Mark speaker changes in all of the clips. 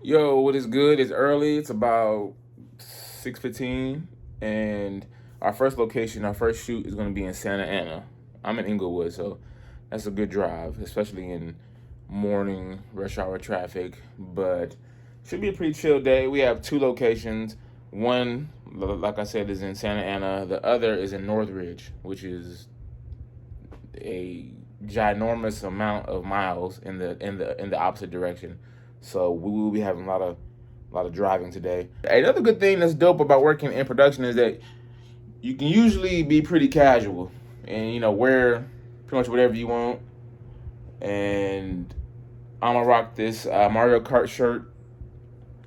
Speaker 1: Yo, what is good? It's early. It's about 6:15, and our first location, our first shoot is going to be in Santa Ana. I'm in Inglewood, so that's a good drive, especially in morning rush hour traffic. But should be a pretty chill day. We have two locations. One, like I said, is in Santa Ana. The other is in Northridge, which is a ginormous amount of miles in the opposite direction. So we will be having a lot of driving today. Another good thing that's dope about working in production is that you can usually be pretty casual and wear pretty much whatever you want. And I'm gonna rock this Mario Kart shirt.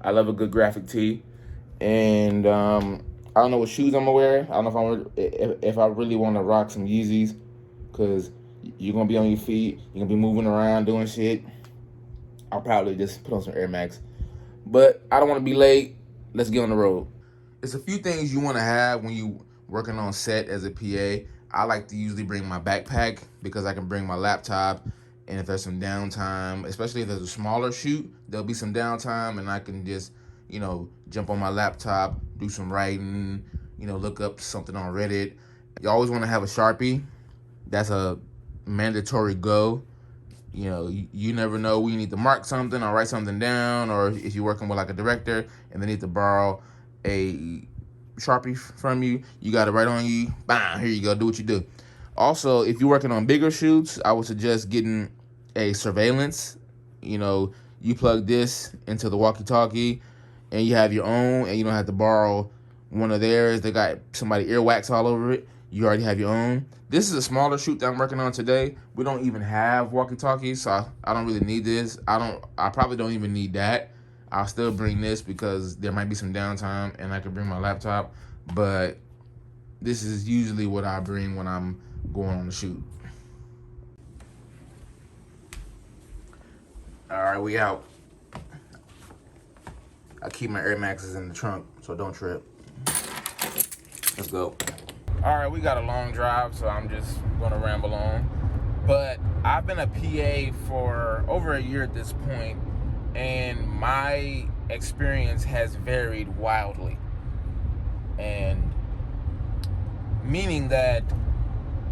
Speaker 1: I love a good graphic tee, and I don't know what shoes I'm gonna wear. I don't know if I really want to rock some Yeezys, because you're gonna be on your feet, you're gonna be moving around doing shit. I'll probably just put on some Air Max. But I don't want to be late. Let's get on the road. It's a few things you want to have when you working on set as a PA. I like to usually bring my backpack because I can bring my laptop, and if there's some downtime, especially if there's a smaller shoot, there'll be some downtime, and I can just jump on my laptop, do some writing, look up something on Reddit. You always want to have a Sharpie. That's a mandatory go. You never know when you need to mark something or write something down, or if you're working with like a director and they need to borrow a Sharpie from you, you got it right on you. Bam, here you go, do what you do. Also, if you're working on bigger shoots, I would suggest getting a surveillance. You plug this into the walkie-talkie and you have your own, and you don't have to borrow one of theirs. They got somebody earwax all over it. You already have your own. This is a smaller shoot that I'm working on today. We don't even have walkie-talkies, so I don't really need this. I probably don't even need that. I'll still bring this because there might be some downtime and I can bring my laptop, but this is usually what I bring when I'm going on the shoot. All right, we out. I keep my Air Maxes in the trunk, so don't trip. Let's go. All right, we got a long drive, so I'm just gonna ramble on. But I've been a PA for over a year at this point, and my experience has varied wildly. And meaning that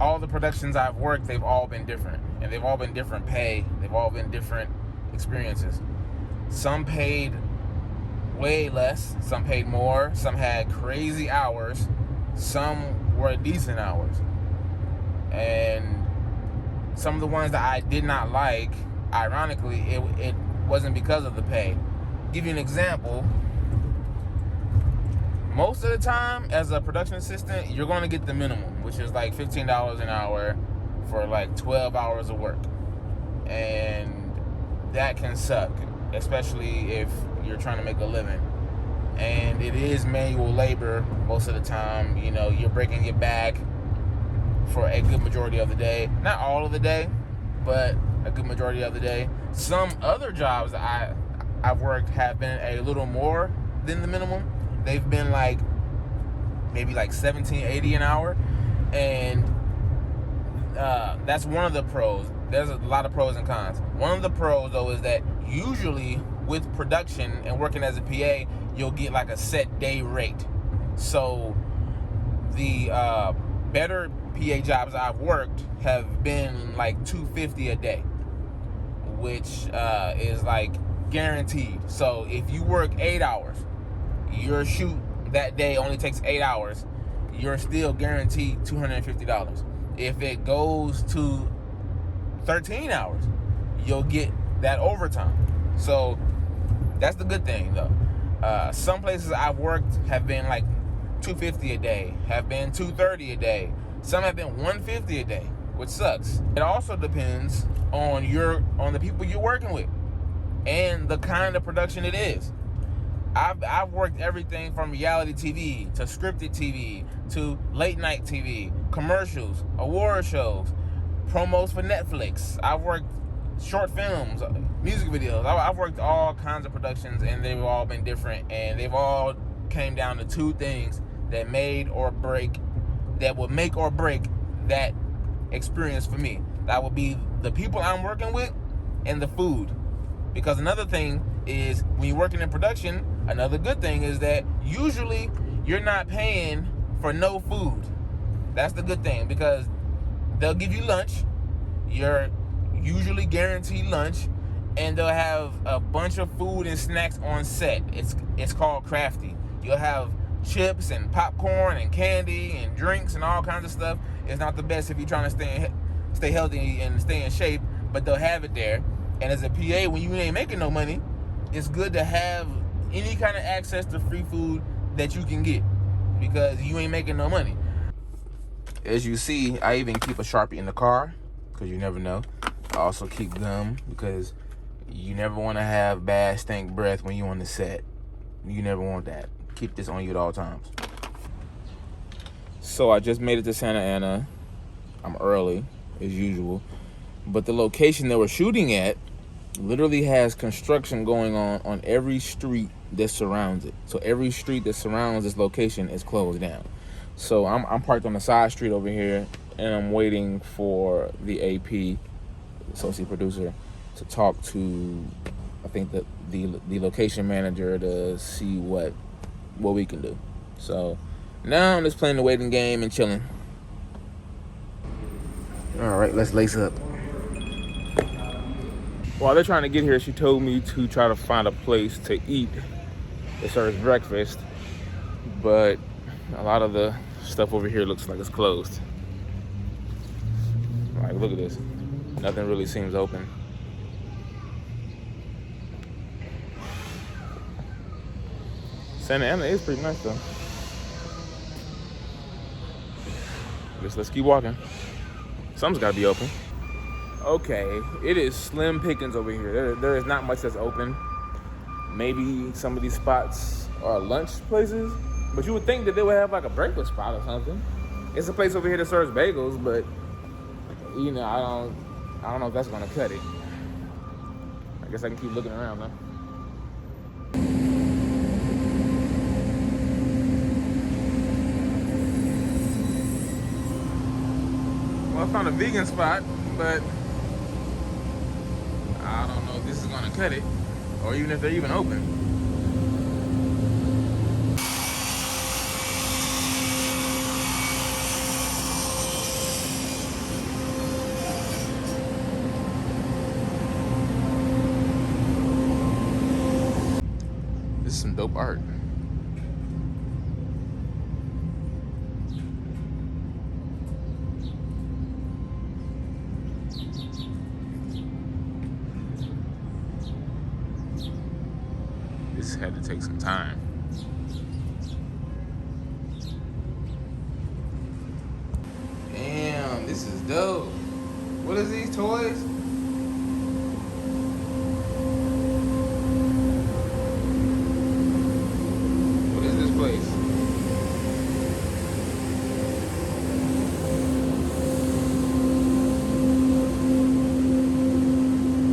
Speaker 1: all the productions I've worked, they've all been different. And they've all been different pay. They've all been different experiences. Some paid way less, some paid more, some had crazy hours, some were decent hours. And some of the ones that I did not like, ironically, it wasn't because of the pay. Give you an example. Most of the time, as a production assistant, you're going to get the minimum, which is like $15 an hour for like 12 hours of work. And that can suck, especially if you're trying to make a living. And it is manual labor most of the time. You're breaking your back for a good majority of the day. Not all of the day, but a good majority of the day. Some other jobs that I've worked have been a little more than the minimum. They've been like maybe like $17.80 an hour, and that's one of the pros. There's a lot of pros and cons. One of the pros, though, is that usually with production and working as a PA, you'll get like a set day rate. So the better PA jobs I've worked have been like $250 a day, which is like guaranteed. So if you work 8 hours, your shoot that day only takes 8 hours, you're still guaranteed $250. If it goes to 13 hours, you'll get that overtime. So that's the good thing, though. Some places I've worked have been like $250 a day, have been $230 a day. Some have been $150 a day, which sucks. It also depends on the people you're working with and the kind of production it is. I've worked everything from reality TV to scripted TV to late night TV, commercials, award shows, promos for Netflix. I've worked short films, music videos. I've worked all kinds of productions, and they've all been different, and they've all came down to two things that would make or break that experience for me. That would be the people I'm working with and the food. Because another thing is when you're working in production, another good thing is that usually you're not paying for no food. That's the good thing, because they'll give you lunch. You're usually guaranteed lunch, and they'll have a bunch of food and snacks on set. It's called Crafty. You'll have chips and popcorn and candy and drinks and all kinds of stuff. It's not the best if you're trying to stay healthy and stay in shape, but they'll have it there. And as a PA, when you ain't making no money, it's good to have any kind of access to free food that you can get, because you ain't making no money. As you see, I even keep a Sharpie in the car, because you never know. I also keep gum, because you never want to have bad stink breath when you're on the set. You never want that. Keep this on you at all times. So I just made it to Santa Ana. I'm early, as usual. But the location that we're shooting at literally has construction going on every street that surrounds it. So every street that surrounds this location is closed down. So I'm parked on the side street over here, and I'm waiting for the AP, associate producer, to talk to, I think, the location manager to see what we can do. So now I'm just playing the waiting game and chilling. All right, let's lace up. While they're trying to get here, she told me to try to find a place to eat that serves breakfast, but a lot of the stuff over here looks like it's closed. Like, look at this. Nothing really seems open. Santa Ana is pretty nice though. Let's keep walking. Something's gotta be open. Okay, it is slim pickings over here. There is not much that's open. Maybe some of these spots are lunch places, but you would think that they would have like a breakfast spot or something. It's a place over here that serves bagels, but you know, I don't know if that's gonna cut it. I guess I can keep looking around though. Well, I found a vegan spot, but I don't know if this is gonna cut it, or even if they're even open. This is some dope art. This had to take some time. Damn, this is dope. What is these toys? What is this place?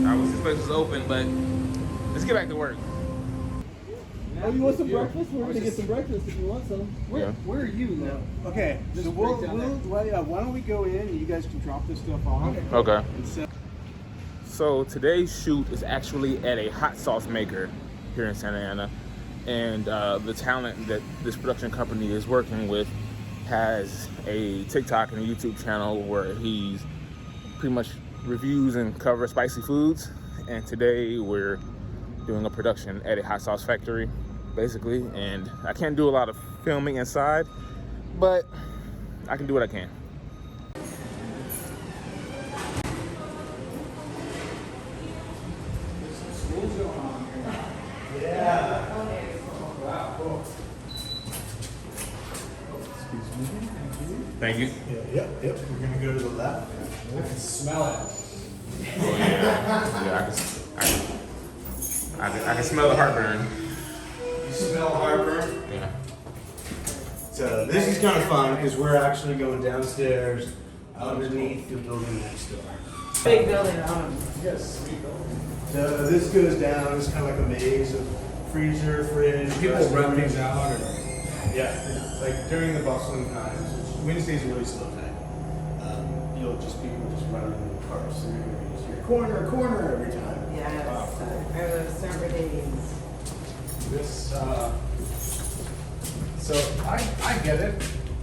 Speaker 1: I wish this place was open, but let's get back to work.
Speaker 2: Oh, you want some breakfast? We're gonna get some breakfast if you want some.
Speaker 3: Where are you now?
Speaker 2: Okay,
Speaker 3: Just
Speaker 2: so
Speaker 3: break down there.
Speaker 2: why don't we go in and you guys can drop this stuff off.
Speaker 1: Okay.
Speaker 2: And so,
Speaker 1: So today's shoot is actually at a hot sauce maker here in Santa Ana, and the talent that this production company is working with has a TikTok and a YouTube channel where he's pretty much reviews and covers spicy foods. And today we're doing a production at a hot sauce factory, basically. And I can't do a lot of filming inside, but I can do what I can. Thank you.
Speaker 4: Yep. We're gonna go to the left.
Speaker 3: I can smell it.
Speaker 1: Oh yeah, I can smell the heartburn.
Speaker 4: You smell heartburn?
Speaker 1: Yeah.
Speaker 4: So this is kind of fun because we're actually going downstairs underneath the building next door.
Speaker 3: Big building on them. Yes.
Speaker 4: So this goes down. It's kind of like a maze of freezer, fridge.
Speaker 3: People run things out. Or...
Speaker 4: Yeah, like during the bustling times. Wednesday's a really slow time. People just running in the cars. So you're gonna use your corner every time.
Speaker 5: Yes, I remember those summer days.
Speaker 3: This, so I get it.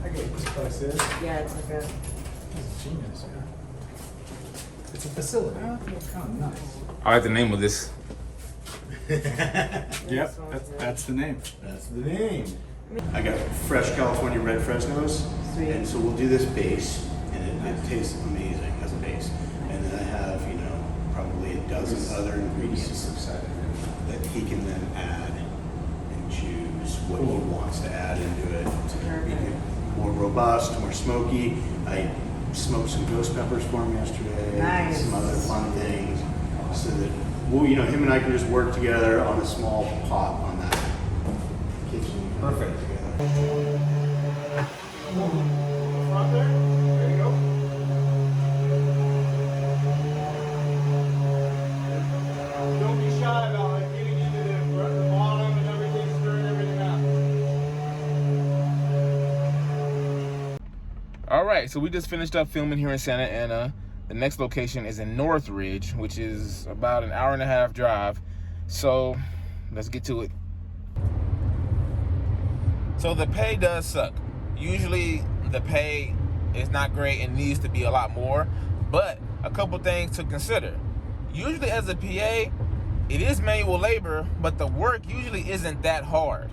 Speaker 3: I get what this place is.
Speaker 5: Yeah, it's like a,
Speaker 3: It's genius, yeah. It's a facility. It's kind of nice.
Speaker 1: I like the name of this.
Speaker 3: Yep, that's the name.
Speaker 4: That's the name. I got fresh California red Fresnos,
Speaker 5: Sweet.
Speaker 4: and so we'll do this base, and it tastes amazing as a base. And then I have, you know, probably a dozen other ingredients that he can then add and choose what he wants to add into it to make it more robust, more smoky. I smoked some ghost peppers for him yesterday,
Speaker 5: Nice.
Speaker 4: some other fun things, so that well, you know, him and I can just work together on a small pot on that kitchen.
Speaker 3: Perfect.
Speaker 4: Front there. There you go. Don't be shy about it, getting into the bottom and everything, stirring everything up.
Speaker 1: All right, so we just finished up filming here in Santa Ana. The next location is in Northridge, which is about an hour and a half drive. So let's get to it. So the pay does suck. Usually the pay is not great and needs to be a lot more, but a couple things to consider. Usually as a PA, it is manual labor, but the work usually isn't that hard.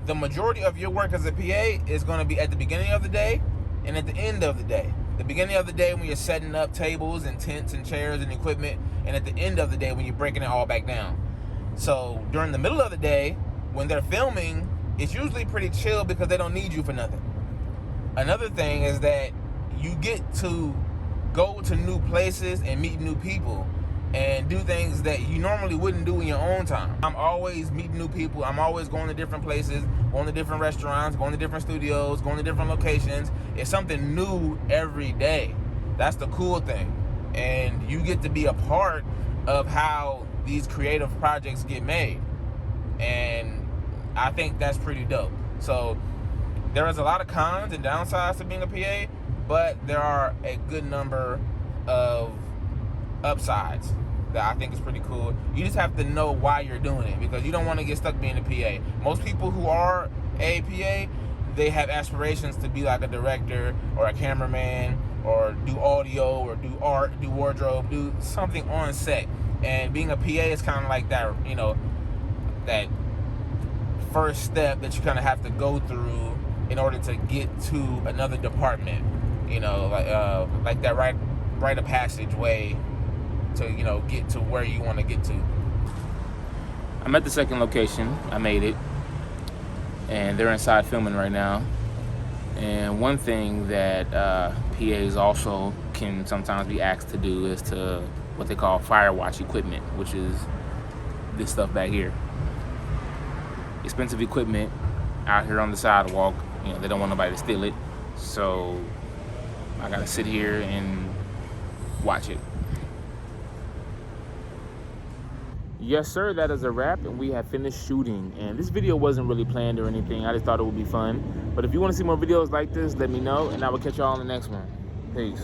Speaker 1: The majority of your work as a PA is going to be at the beginning of the day and at the end of the day. The beginning of the day when you're setting up tables and tents and chairs and equipment, and at the end of the day when you're breaking it all back down. So during the middle of the day, when they're filming, it's usually pretty chill because they don't need you for nothing. Another thing is that you get to go to new places and meet new people and do things that you normally wouldn't do in your own time. I'm always meeting new people. I'm always going to different places, going to different restaurants, going to different studios, going to different locations. It's something new every day. That's the cool thing. And you get to be a part of how these creative projects get made. And I think that's pretty dope. So there is a lot of cons and downsides to being a PA, but there are a good number of upsides that I think is pretty cool. You just have to know why you're doing it, because you don't want to get stuck being a PA. Most people who are a PA, they have aspirations to be like a director or a cameraman or do audio or do art, do wardrobe, do something on set. And being a PA is kind of like that, you know, that first step that you kind of have to go through in order to get to another department, you know, like that rite of passage way to, you know, get to where you want to get to. I'm at the second location. I made it, and they're inside filming right now. And one thing that PAs also can sometimes be asked to do is to what they call fire watch equipment, which is this stuff back here. Expensive equipment out here on the sidewalk. You know, they don't want nobody to steal it, so I gotta sit here and watch it. Yes, sir, that is a wrap, and we have finished shooting. And this video wasn't really planned or anything. I just thought it would be fun. But if you want to see more videos like this, let me know, and I will catch y'all on the next one. Peace.